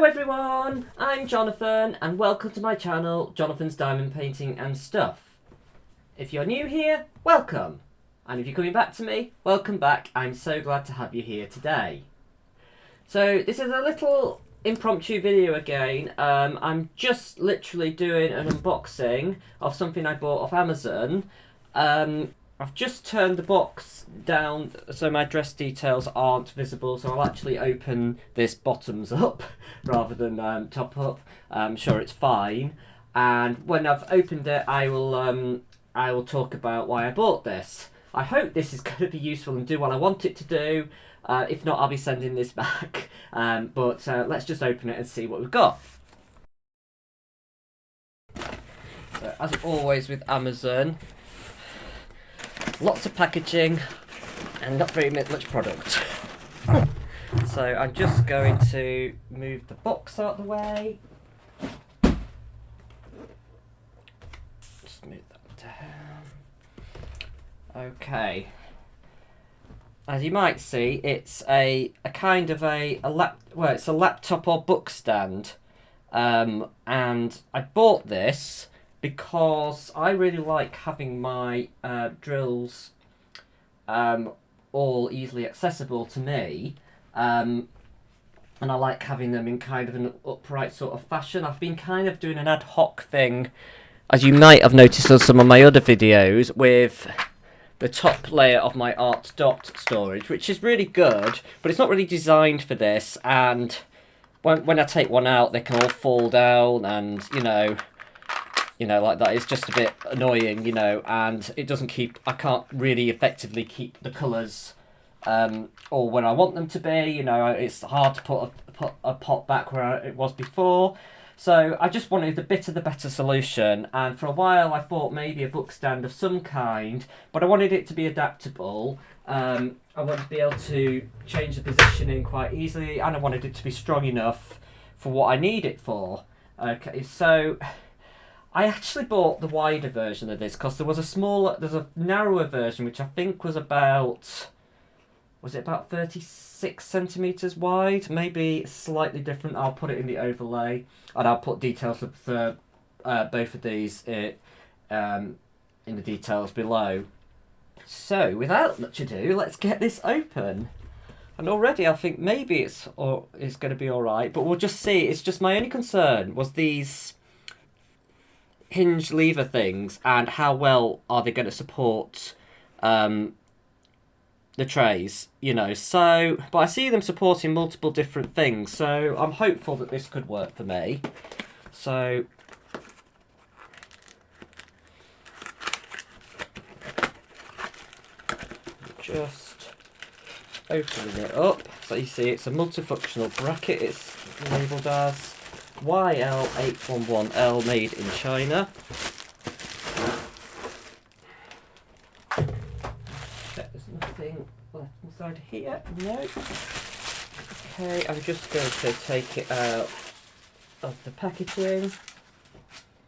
Hello everyone, I'm Jonathan and welcome to my channel, Jonathan's Diamond Painting and Stuff. If you're new here, welcome. And if you're coming back to me, welcome back. I'm so glad to have you here today. So this is a little impromptu video again. I'm just literally doing an unboxing of something I bought off Amazon. I've just turned the box down so my address details aren't visible, so I'll actually open this bottoms up rather than top up. I'm sure it's fine. And when I've opened it, I will talk about why I bought this. I hope this is going to be useful and do what I want it to do. If not, I'll be sending this back. But let's just open it and see what we've got. So, as always with Amazon, lots of packaging and not very much product. So I'm just going to move the box out of the way. Just move that down. Okay. As you might see, it's a kind of it's a laptop or book stand. And I bought this because I really like having my drills all easily accessible to me, and I like having them in kind of an upright sort of fashion. I've been kind of doing an ad hoc thing, as you might have noticed on some of my other videos, with the top layer of my art dot storage, which is really good, but it's not really designed for this, and when I take one out, they can all fall down, and like that. It's just a bit annoying, and it doesn't keep, I can't really effectively keep the colours or where I want them to be. It's hard to put a pot back where it was before. So I just wanted a bit of the better solution, and for a while I thought maybe a book stand of some kind, but I wanted it to be adaptable. I wanted to be able to change the positioning quite easily, and I wanted it to be strong enough for what I need it for. Okay, so I actually bought the wider version of this because there's a narrower version which I think was about 36 centimeters wide, maybe slightly different. I'll put it in the overlay, and I'll put details of both of these in the details below. So without much ado, let's get this open. And already I think maybe it's going to be all right, but we'll just see. It's just my only concern was these hinge lever things, and how well are they going to support the trays, so, but I see them supporting multiple different things, so I'm hopeful that this could work for me. So just opening it up, so you see it's a multifunctional bracket. It's labelled as YL811L, made in China. Check there's nothing left inside here. No. Okay, I'm just going to take it out of the packaging.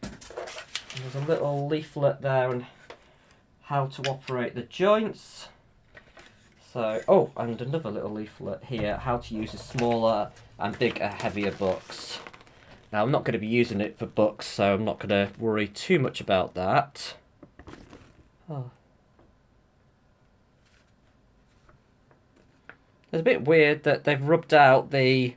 There's a little leaflet there on how to operate the joints. So, and another little leaflet here, how to use a smaller and bigger, heavier books. Now, I'm not going to be using it for books, so I'm not going to worry too much about that. Oh. It's a bit weird that they've rubbed out the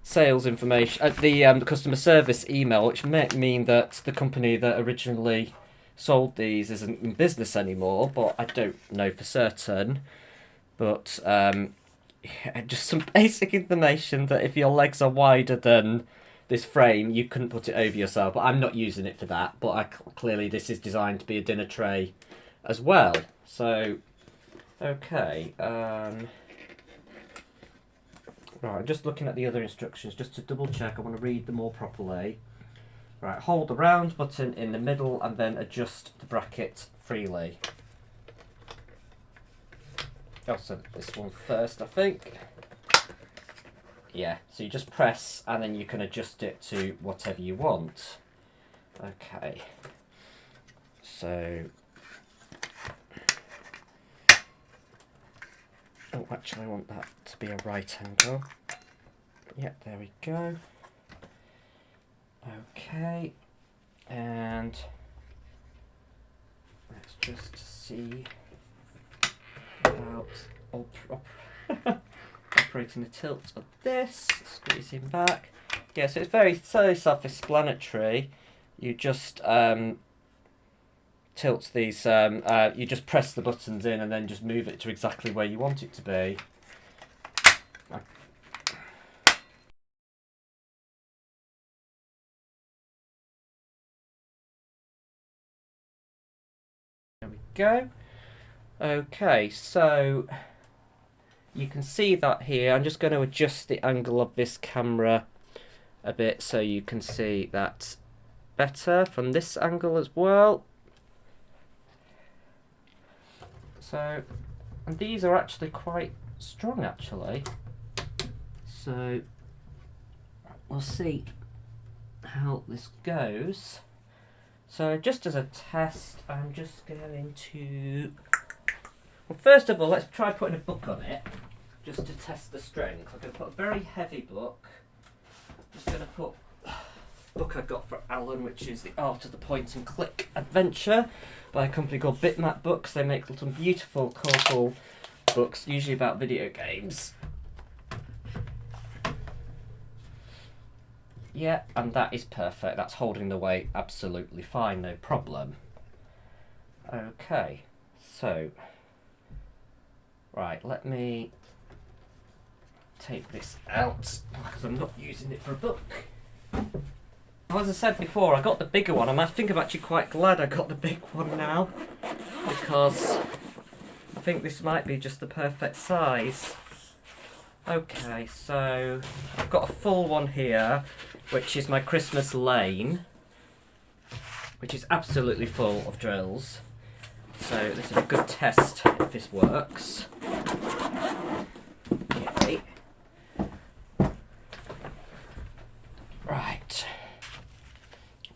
sales information, the customer service email, which may mean that the company that originally sold these isn't in business anymore, but I don't know for certain. But just some basic information that if your legs are wider than this frame, you couldn't put it over yourself. But I'm not using it for that. But clearly this is designed to be a dinner tray as well. So, okay. Right, I'm just looking at the other instructions just to double check. I want to read them all properly. Right, hold the round button in the middle and then adjust the bracket freely. So this one first, I think. Yeah, so you just press and then you can adjust it to whatever you want. Okay. So Oh, actually I want that to be a right angle. Yeah, there we go. Okay, and let's just see about operating the tilt of this, squeezing back. Yeah, so it's very self-explanatory. You just tilt these, you just press the buttons in and then just move it to exactly where you want it to be. There we go. Okay, so you can see that here. I'm just going to adjust the angle of this camera a bit so you can see that better from this angle as well. So, and these are actually quite strong actually. So we'll see how this goes. So just as a test, I'm just going to, well, first of all, let's try putting a book on it, just to test the strength. I'm going to put a very heavy book. I'm just going to put a book I got for Alan, which is The Art of the Point and Click Adventure, by a company called Bitmap Books. They make some beautiful, colourful books, usually about video games. Yeah, and that is perfect. That's holding the weight absolutely fine, no problem. Okay, so, right, let me take this out because I'm not using it for a book. As I said before, I got the bigger one, and I think I'm actually quite glad I got the big one now, because I think this might be just the perfect size. Okay, so I've got a full one here, which is my Christmas lane, which is absolutely full of drills. So this is a good test if this works. Okay. Right.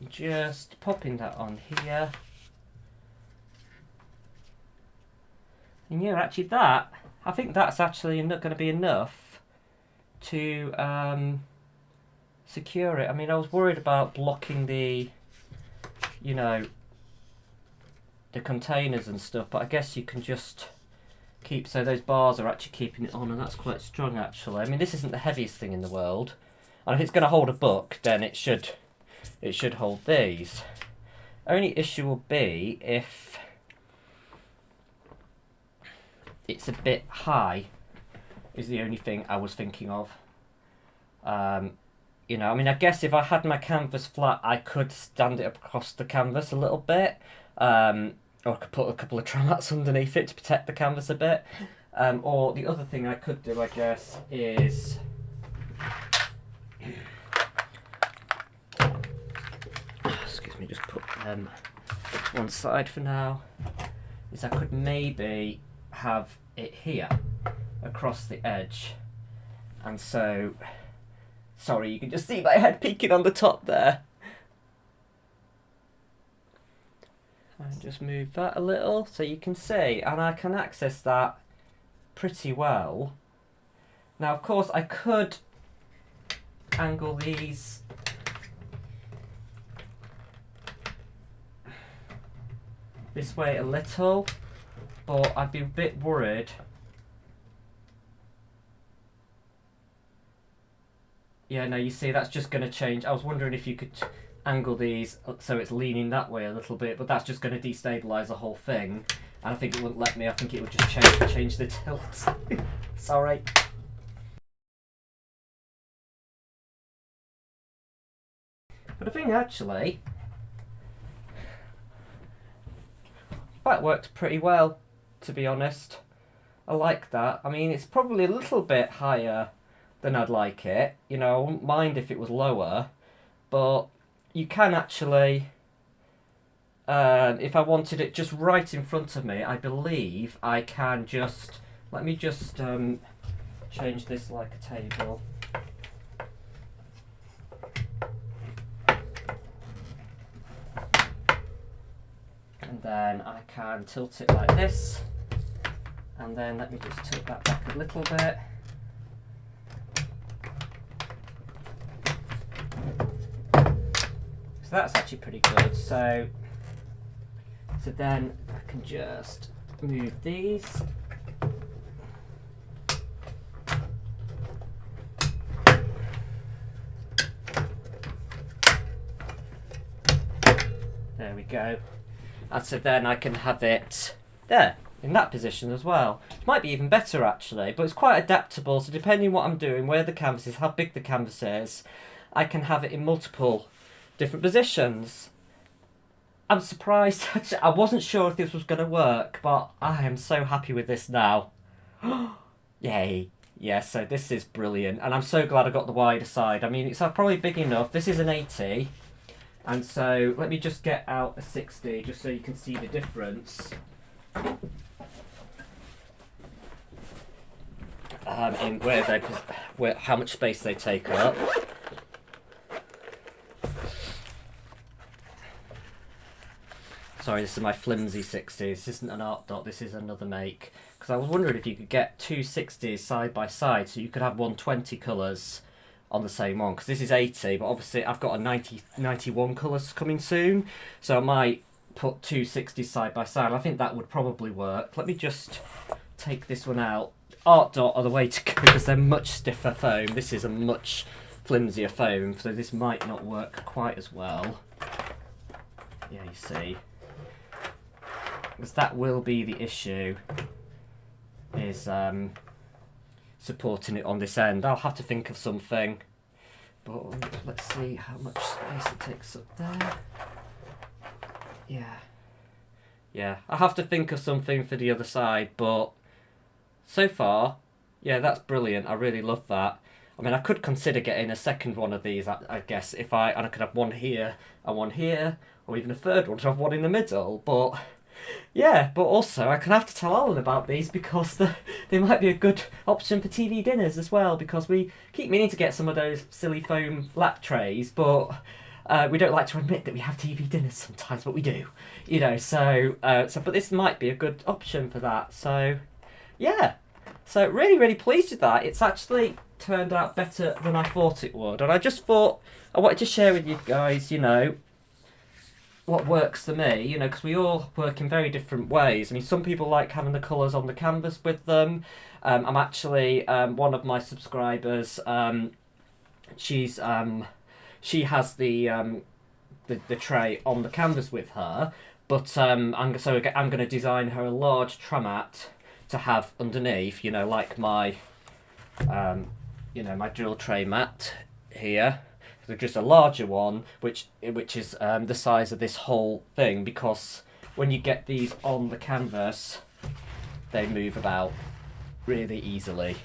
Just popping that on here. And yeah, actually that, I think that's actually not going to be enough to secure it. I mean, I was worried about blocking the, you know, the containers and stuff, but I guess you can just keep, so those bars are actually keeping it on, and that's quite strong actually. I mean, this isn't the heaviest thing in the world, and if it's going to hold a book, then it should hold these. Only issue will be if it's a bit high, is the only thing I was thinking of. You know, I mean, I guess if I had my canvas flat, I could stand it across the canvas a little bit, or I could put a couple of trammats underneath it to protect the canvas a bit. Or the other thing I could do, I guess, is excuse me, just put them one side for now, is I could maybe have it here across the edge, and so, sorry, you can just see my head peeking on the top there, and just move that a little so you can see, and I can access that pretty well. Now of course I could angle these this way a little, but I'd be a bit worried. Yeah, no, you see, that's just going to change. I was wondering if you could angle these so it's leaning that way a little bit, but that's just going to destabilise the whole thing. And I think it wouldn't let me. I think it would just change the tilt. Sorry. But I think actually that worked pretty well, to be honest. I like that. I mean, it's probably a little bit higher than I'd like it. You know, I wouldn't mind if it was lower, but you can actually, if I wanted it just right in front of me, I believe I can just, let me just change this like a table. And then I can tilt it like this, And then let me just tilt that back a little bit. So that's actually pretty good. So then I can just move these. There we go. And so then I can have it there, in that position as well. It might be even better actually, but it's quite adaptable, so depending on what I'm doing, where the canvas is, how big the canvas is, I can have it in multiple different positions. I'm surprised, I wasn't sure if this was going to work, but I am so happy with this now. Yay. Yeah, so this is brilliant, and I'm so glad I got the wider side. I mean, it's probably big enough. This is an 80. And so let me just get out a 60 just so you can see the difference in how much space they take up. Sorry, this is my flimsy 60s. This isn't an art dot, this is another make. Because I was wondering if you could get two 60s side by side so you could have 120 colours on the same one, because this is 80, but obviously I've got a 91 colours coming soon, so I might put two 60s side by side. I think that would probably work. Let me just take this one out. Art dot are the way to go because they're much stiffer foam. This is a much flimsier foam, so this might not work quite as well. Yeah, you see. Because that will be the issue, is supporting it on this end. I'll have to think of something, but let's see how much space it takes up there. Yeah, I'll have to think of something for the other side, but so far, yeah, that's brilliant. I really love that. I mean, I could consider getting a second one of these, I guess, and I could have one here and one here, or even a third one to have one in the middle, but yeah, but also I can have to tell Alan about these because they might be a good option for TV dinners as well, because we keep meaning to get some of those silly foam lap trays, but we don't like to admit that we have TV dinners sometimes, but we do, you know, so but this might be a good option for that. So yeah, so really pleased with that. It's actually turned out better than I thought it would, and I just thought I wanted to share with you guys, you know, what works for me, you know, because we all work in very different ways. I mean, some people like having the colours on the canvas with them. I'm actually one of my subscribers. She has the tray on the canvas with her, but I'm going to design her a large trammat to have underneath. You know, like my my drill tray mat here. Just a larger one, which is the size of this whole thing, because when you get these on the canvas, they move about really easily.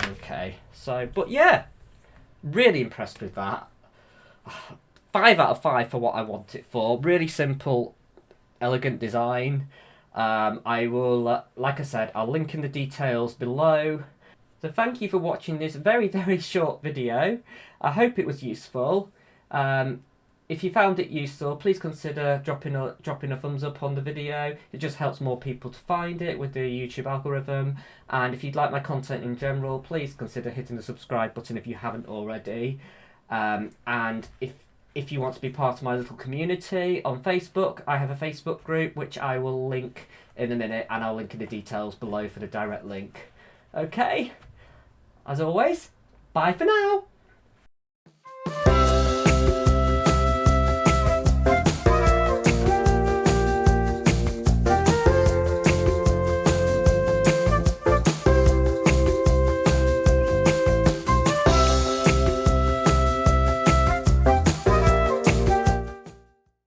Okay, so, but yeah, really impressed with that. 5 out of 5 for what I want it for. Really simple, elegant design. I will, like I said, I'll link in the details below. So thank you for watching this very short video. I hope it was useful. If you found it useful, please consider dropping a thumbs up on the video. It just helps more people to find it with the YouTube algorithm. And if you'd like my content in general, please consider hitting the subscribe button if you haven't already. And if you want to be part of my little community on Facebook, I have a Facebook group which I will link in a minute, and I'll link in the details below for the direct link. Okay? As always, bye for now!